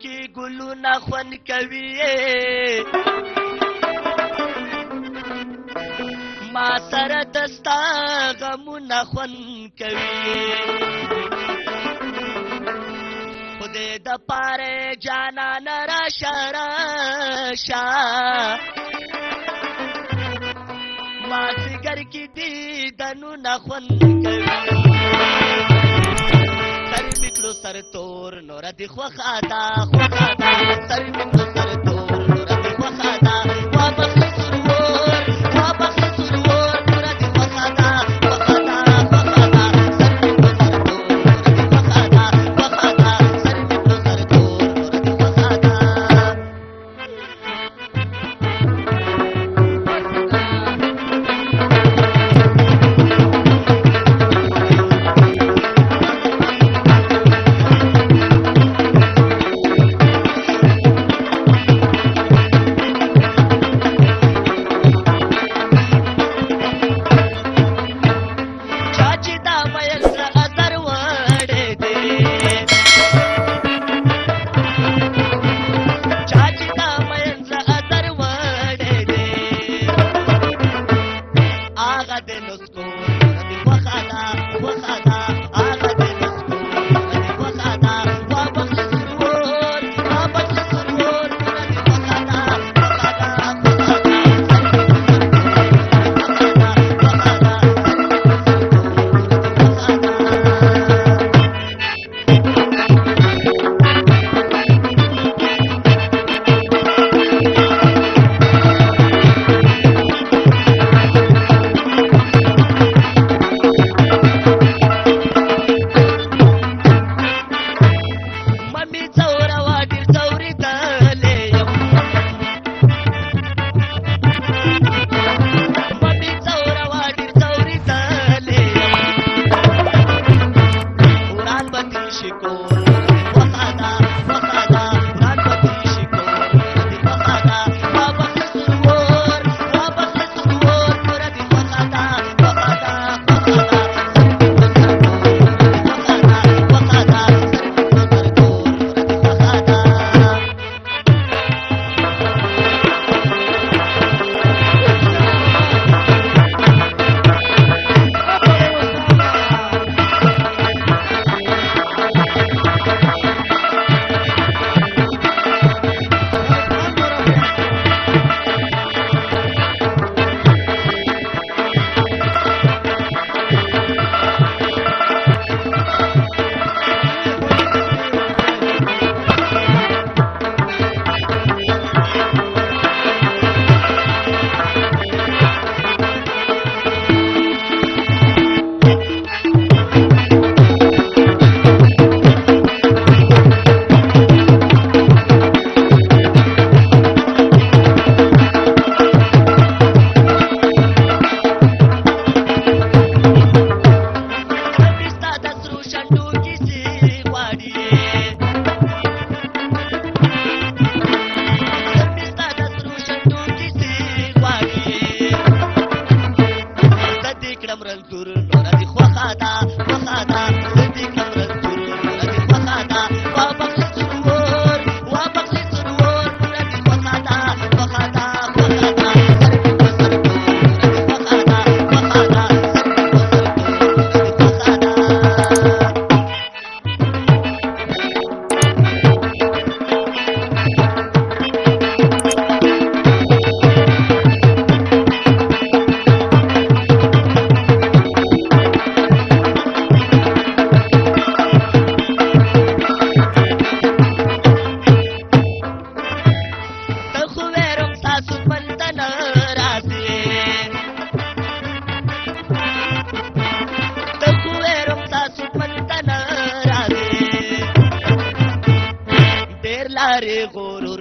کې ګلونه خوند کوي ما سره دستا غمونه خوند کوي خدای د پاره جانان راشه راشه مازیګر کې دیدنونه خوند کوي سر مې کړو سر تور نوره دې خوښه ده سر مې کړو سر تور نوره دې خوښه ده وابخلې سرور نوره دې خوښه ده سر مې کړو سر تور نوره دې خوښه ده سر مې کړو سر تور نوره دې خوښه ده रे गोरो